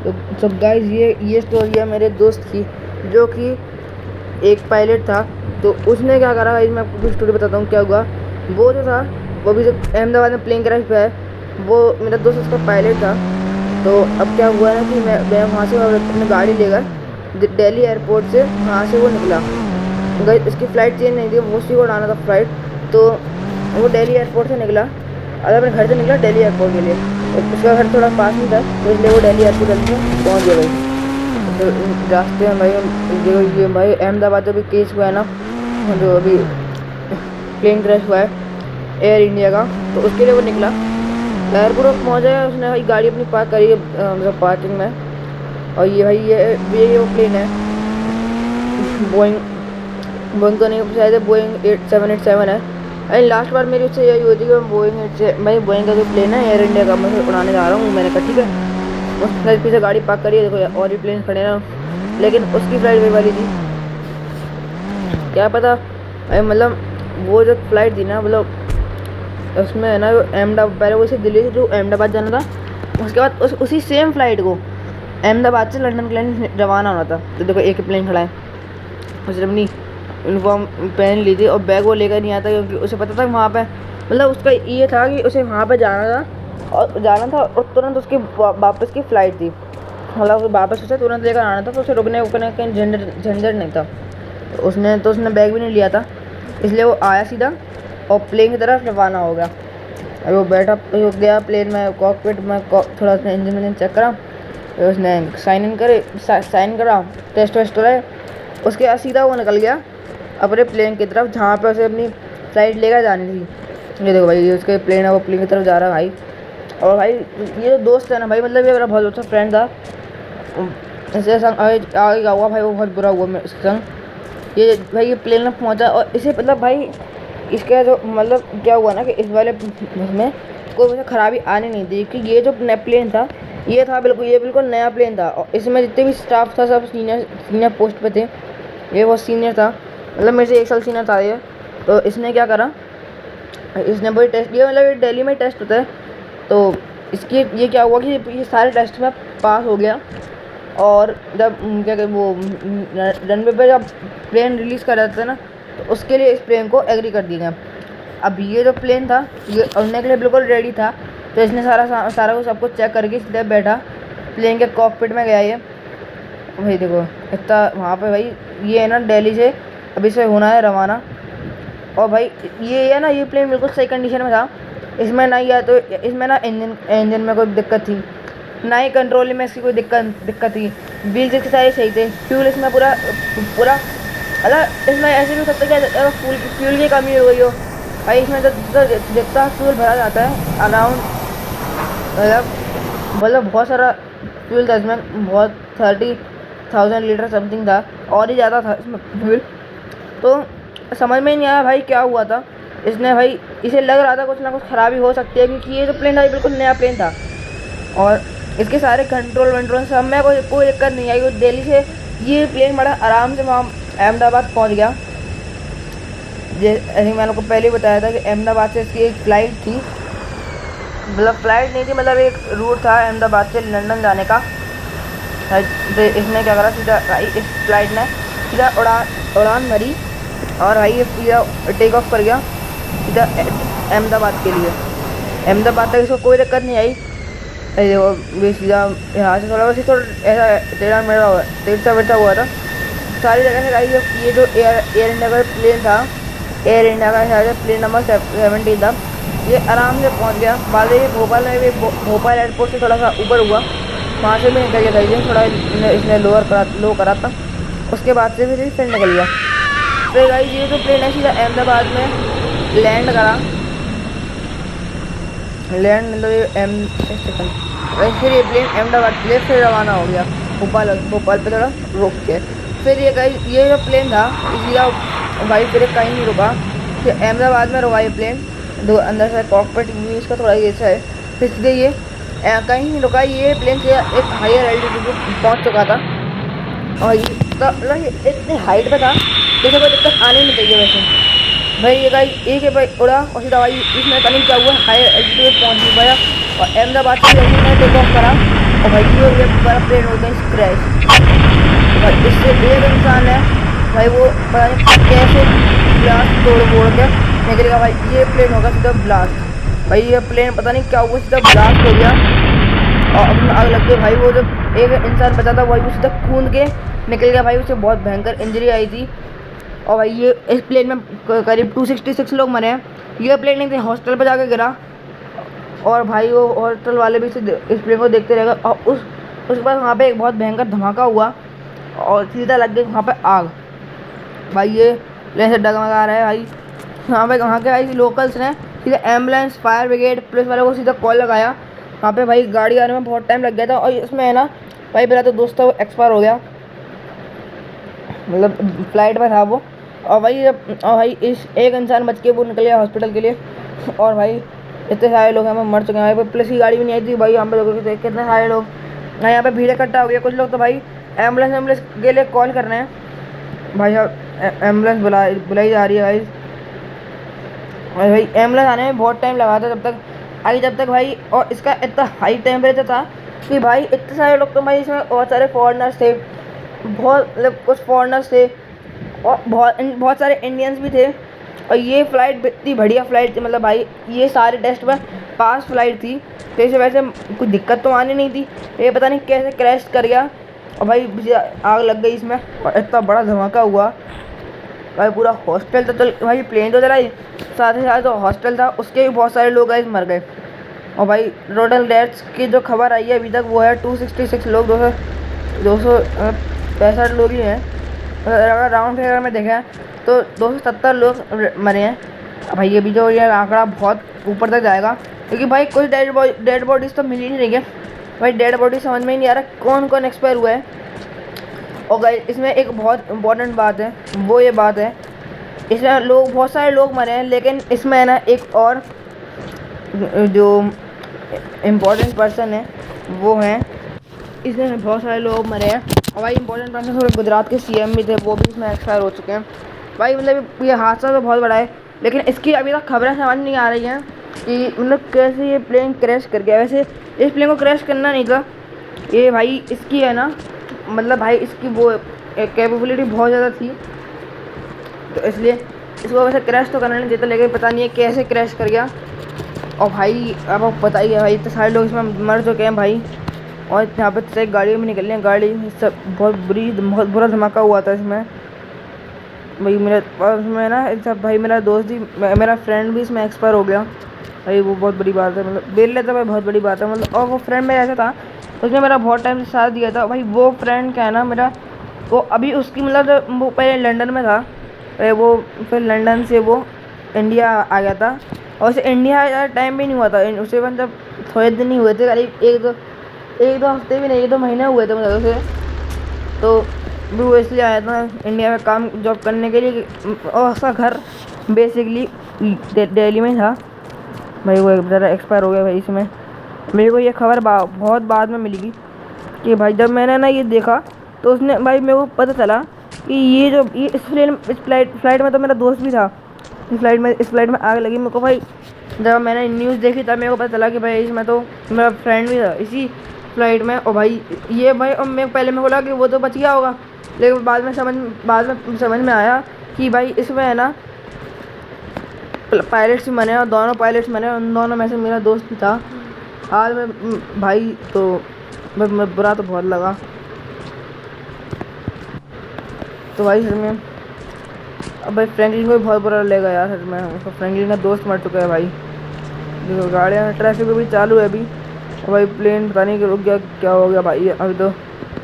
तो गाइस ये स्टोरी है मेरे दोस्त की, जो कि एक पायलट था। तो उसने क्या करा गाइस, मैं आपको कुछ स्टोरी बताता हूँ क्या हुआ। वो जो था, वो भी जो अहमदाबाद में प्लेन क्रैश हुआ है, वो मेरा दोस्त उसका पायलट था। तो अब क्या हुआ ना कि मैं वहाँ से अपनी गाड़ी लेकर दिल्ली एयरपोर्ट से वहाँ से वो निकला। गाइस इसकी फ़्लाइट चेंज नहीं थी, वो उसी को उड़ाना था फ़्लाइट। तो वो दिल्ली एयरपोर्ट से निकला, और अपने घर से निकला दिल्ली एयरपोर्ट के लिए। उसका घर थोड़ा पास में था, तो इसलिए वो दिल्ली एयरपोर्ट जल्दी से पहुँच गया भाई। तो रास्ते में भाई देखो, ये भाई अहमदाबाद जो भी केस हुआ है ना, जो अभी प्लेन क्रैश हुआ है एयर इंडिया का, तो उसके लिए वो निकला। एयरपोर्ट पहुँचा, उसने भाई गाड़ी अपनी पार्क करी मतलब पार्किंग में। और ये भाई ये वो प्लेन है, बोइंग बोइंग तो नहीं, शायद बोइंग 8787 है। अरे लास्ट बार मेरी उससे यही हुई थी कि मैं बोइंग का जो प्लेन है एयर इंडिया का, मैं उड़ाने जा रहा हूँ। मैंने कहा ठीक है, उसने पीछे गाड़ी पार्क करी है, देखो और भी प्लेन खड़े हैं, लेकिन उसकी फ़्लाइट वही वाली थी। क्या पता अरे मतलब वो जो फ़्लाइट थी ना, मतलब उसमें है ना अहमदाबाद, पहले उसे दिल्ली से जो अहमदाबाद जाना था, उसके बाद उसी सेम फ़्लाइट को अहमदाबाद से लंदन के लिए रवाना होना था। तो देखो एक ही प्लेन खड़ा है, उसने अपनी यूनिफॉर्म पहन ली थी और बैग वो लेकर नहीं आता, क्योंकि उसे पता था वहाँ पे, मतलब उसका ये था कि उसे वहाँ पे जाना था और तुरंत उसकी वापस की फ़्लाइट थी। मतलब उसे वापस उसे तुरंत लेकर आना था, तो उसे रुकने उकने कहीं झंझट नहीं था। तो उसने बैग भी नहीं लिया था, इसलिए वो आया सीधा और प्लेन की तरफ रवाना हो गया। और वो बैठा, वो गया प्लेन में, कॉकपिट में, थोड़ा उसने इंजन चेक करा, फिर उसने साइन करा, टेस्ट वेस्ट कराए, उसके बाद सीधा वो निकल गया अपने प्लेन की तरफ, जहाँ पे उसे अपनी फ़्लाइट लेकर जानी थी। ये देखो भाई, ये उसके प्लेन है, वो प्लेन की तरफ जा रहा है भाई। और भाई ये जो दोस्त है ना भाई, मतलब ये मेरा बहुत अच्छा फ्रेंड था। इसके संग आगे क्या हुआ भाई, वो बहुत बुरा हुआ मेरे संग। ये भाई ये प्लेन में पहुँचा, और इसे मतलब भाई इसका जो मतलब क्या हुआ ना कि इस वाले में कोई मुझे ख़राबी आनी नहीं थी, क्योंकि ये जो प्लेन था, ये बिल्कुल नया प्लेन था। और इसमें जितने भी स्टाफ था सब सीनियर पोस्ट पे थे। ये बहुत सीनियर था, मतलब मेरे से 1 साल सीनियर था ये। तो इसने क्या करा, इसने वही टेस्ट दिया, मतलब ये दिल्ली में टेस्ट होता है। तो इसकी ये क्या हुआ कि ये सारे टेस्ट में पास हो गया। और जब क्या कहते वो रनवे पे जब प्लेन रिलीज़ कर रहे थे ना, तो उसके लिए इस प्लेन को एग्री कर दिया गया। अब ये जो प्लेन था, ये उड़ने के लिए बिल्कुल रेडी था। तो इसने सारा कुछ सब कुछ चेक करके सीधे बैठा प्लेन के कॉकपिट में गया। ये भाई देखो इतना वहाँ पे भाई, ये है ना दिल्ली से अभी से होना है रवाना। और भाई ये है ना, ये प्लेन बिल्कुल सही कंडीशन में था। इसमें ना या तो इसमें ना इंजन में कोई दिक्कत थी, ना ही कंट्रोल में इसकी कोई दिक्कत थी। व्हील्स इसके सारे सही थे। फ्यूल इसमें पूरा मतलब इसमें ऐसे भी हो सकता है कि फ्यूल की कमी हो गई हो भाई। इसमें जितना फ्यूल भरा जाता है अराउंड, मतलब बहुत सारा फ्यूल था इसमें, बहुत 30,000 लीटर समथिंग था, और ही ज़्यादा था इसमें फ्यूल। तो समझ में नहीं आया भाई क्या हुआ था। इसने भाई, इसे लग रहा था कुछ ना कुछ खराबी हो सकती है, क्योंकि ये जो प्लेन था ये बिल्कुल नया प्लेन था। और इसके सारे कंट्रोल वंट्रोल सब में कोई दिक्कत नहीं आई। दिल्ली से ये प्लेन बड़ा आराम से वहाँ अहमदाबाद पहुँच गया। जैसे मैंने आपको पहले ही बताया था कि अहमदाबाद से इसकी एक फ़्लाइट थी, मतलब फ़्लाइट नहीं थी, मतलब एक रूट था अहमदाबाद से लंदन जाने का। तो इसने क्या करा, सीधा भाई इस फ्लाइट ने सीधा उड़ान भरी, और भाई ये सीधा टेक ऑफ कर गया सीधा अहमदाबाद के लिए। अहमदाबाद तक इसको कोई दिक्कत नहीं आई। वो सीधा यहाँ से थोड़ा ऐसा टेढ़ा मेढ़ा हुआ था सारी जगह से। भाई ये जो एयर इंडिया का प्लेन था, एयर इंडिया का शायद प्लेन नंबर 17 था, ये आराम से पहुंच गया। बाद में भोपाल में भी, भोपाल एयरपोर्ट से थोड़ा सा ऊपर हुआ, वहाँ से भी निकल गया था। ये थोड़ा इसने लो करा था, उसके बाद से फिर निकल गया। फिर भाई ये जो प्लेन है सीधा अहमदाबाद में लैंड करा, मतलब ये फिर ये प्लेन अहमदाबाद के लिए फिर रवाना हो गया भोपाल पे थोड़ा रोक के। फिर ये जो प्लेन था सीधा भाई फिर कहीं नहीं रुका, फिर अहमदाबाद में रुका ये प्लेन। दो अंदर से कॉकपिट भी इसका थोड़ा ये सा है। फिर सीधे ये कहीं नहीं रुका, ये प्लेन से एक हायर एल्टीट्यूड पे पहुँच चुका था। और ये मतलब इतने हाइट पे था जैसे कोई दिक्कत आनी नहीं चाहिए वैसे। भाई ये गाइस एक है भाई उड़ा और सीधा भाई इसमें पता नहीं क्या हुआ, हाई एल्टीट्यूड पहुंच नहीं पाया और अहमदाबाद से जैसे मैंने टेक ऑफ करा और भाई ये पूरा प्लेन हो गया क्रैश। भाई इससे एक इंसान है भाई, वो पता नहीं कैसे ग्लास तोड़ फोड़ के निकलेगा भाई, ये प्लेन होगा सीधा ब्लास्ट। भाई ये प्लेन पता नहीं क्या हुआ, सीधा ब्लास्ट हो गया और अपने आग लग गई भाई। वो जब एक इंसान बचा था भाई वो सीधा कूद के निकल गया भाई, उसे बहुत भयंकर इंजरी आई थी। और भाई ये इस प्लेन में करीब 266 लोग मरे हैं। ये प्लेन नहीं थे हॉस्टल पर जाके गिरा और भाई वो हॉस्टल वाले भी इस प्लेन को देखते रह गए और उसके बाद वहाँ पे एक बहुत भयंकर धमाका हुआ और सीधा लग गई वहाँ पे आग। भाई ये प्लेन से डगमगा रहा है भाई। वहाँ के भाई लोकल्स ने सीधा एम्बुलेंस, फायर ब्रिगेड, पुलिस वालों को सीधा कॉल लगाया। वहाँ पे भाई गाड़ी आने में बहुत टाइम लग गया था और इसमें है ना भाई मेरा तो दोस्त था वो एक्सपायर हो गया, मतलब फ्लाइट में था वो। और भाई इस एक इंसान बच के वो निकल गया हॉस्पिटल के लिए। और भाई इतने सारे लोग हमें मर चुके हैं भाई, पुलिस की गाड़ी भी नहीं आई थी भाई, यहाँ पे लोगों के कितने सारे लोग यहाँ पे भीड़ इकट्ठा हो गया। कुछ लोग तो भाई एम्बुलेंस के लिए कॉल कर रहे हैं भाई साहब, एम्बुलेंस बुलाई जा रही है भाई। और भाई एम्बुलेंस आने में बहुत टाइम लगा था जब तक भाई। और इसका इतना हाई टेम्परेचर था कि भाई इतने सारे लोग तो भाई इसमें बहुत सारे फॉरेनर्स थे, बहुत मतलब कुछ फॉरेनर्स थे और बहुत सारे इंडियंस भी थे। और ये फ़्लाइट इतनी बढ़िया फ़्लाइट थी, मतलब भाई ये सारे टेस्ट में पास फ़्लाइट थी, तो इसे वैसे कुछ दिक्कत तो आनी नहीं थी। ये पता नहीं कैसे क्रैश कर गया और भाई आग लग गई इसमें और इतना बड़ा धमाका हुआ भाई। पूरा हॉस्टल तो चल भाई, प्लेन तो चलाई, साथ ही साथ जो हॉस्टल था उसके भी बहुत सारे लोग गाइस मर गए। और भाई टोटल डेथ्स की जो खबर आई है अभी तक वो है 266 लोग, 265 लोग ही हैं। अगर राउंड फिगर में देखें तो 270 लोग मरे हैं। भाई ये भी जो ये आंकड़ा बहुत ऊपर तक जाएगा क्योंकि भाई कुछ डेड बॉडीज़ तो मिल ही नहीं रही है भाई। डेड बॉडी समझ में ही नहीं आ रहा कौन कौन एक्सपायर हुआ है। और गाइस इसमें एक बहुत इंपॉर्टेंट बात है, वो ये बात है इसमें बहुत सारे लोग मरे हैं, लेकिन इसमें है ना एक और जो इम्पोर्टेंट पर्सन है वो हैं, इसमें बहुत सारे लोग मरे हैं। और भाई इंपॉर्टेंट पर्सन थोड़े गुजरात के सीएम भी थे, वो भी इसमें एक्सपायर हो चुके हैं भाई। मतलब ये हादसा तो बहुत बड़ा है, लेकिन इसकी अभी तक खबरें समझ नहीं आ रही हैं कि मतलब कैसे ये प्लेन क्रैश कर गया। वैसे इस प्लेन को क्रैश करना नहीं था ये भाई, इसकी है ना मतलब भाई इसकी वो कैपेबिलिटी बहुत ज़्यादा थी, तो इसलिए इसको वैसे क्रैश तो करना नहीं देता, लेकिन पता नहीं है कैसे क्रैश कर गया। और भाई अब आपको पता ही है भाई इतने सारे लोग इसमें मर चुके हैं भाई। और यहाँ पर से गाड़ी में निकल रही हैं, गाड़ी सब बहुत बुरा धमाका हुआ था इसमें भाई। उसमें ना सब भाई मेरा दोस्त ही मेरा फ्रेंड भी इसमें एक्सपायर हो गया भाई, वो बहुत बड़ी बात है, मतलब बेल लेता भाई बहुत बड़ी बात है मतलब। और वो फ्रेंड मेरा ऐसा था उसने मेरा बहुत टाइम से साथ दिया था भाई। वो फ्रेंड क्या है ना मेरा, वो अभी उसकी मतलब वो पहले लंदन में था, वो फिर लंदन से वो इंडिया आ गया था और उसे इंडिया ज़्यादा टाइम भी नहीं हुआ था, उसे मतलब थोड़े दिन ही हुए थे, करीब एक दो हफ्ते भी नहीं, 1-2 महीने हुए थे मतलब उसे। तो भी वो इसलिए आया था इंडिया में काम जॉब करने के लिए और उसका घर बेसिकली दिल्ली में था भाई। वो ज़रा एक्सपायर हो गया भाई। इसमें मेरे को ये खबर बहुत बाद में मिली कि भाई जब मैंने ना ये देखा तो उसने भाई मेरे को पता चला कि ये इस फ्लाइट में तो मेरा दोस्त भी था। इस फ्लाइट में आग लगी मेरे को भाई। जब मैंने न्यूज़ देखी तब मेरे को पता चला कि भाई इसमें तो मेरा फ्रेंड भी था इसी फ्लाइट में। और भाई ये भाई और मैं पहले में बोला कि वो तो बच गया होगा, लेकिन बाद में समझ में आया कि भाई इसमें है ना पायलट्स भी मरे और दोनों पायलट्स मरे, उन दोनों में से मेरा दोस्त भी था हाल में भाई। तो बुरा तो बहुत लगा। तो भाई सच में अब भाई फ्रैंकलिन को भी बहुत बुरा लगेगा यार सच में, उसका फ्रैंकलिन का दोस्त मर चुका है भाई। देखो गाड़ियाँ ट्रैफिक भी चालू है अभी और भाई प्लेन पता नहीं कि रुक गया क्या हो गया भाई। अभी तो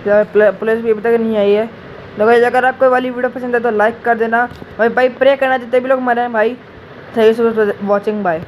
पुलिस भी अभी तक नहीं आई है। तो भाई अगर आपको वाली वीडियो पसंद है तो लाइक कर देना भाई प्रे करना जितने भी लोग मरे हैं भाई। Thank you so much for watching, bye.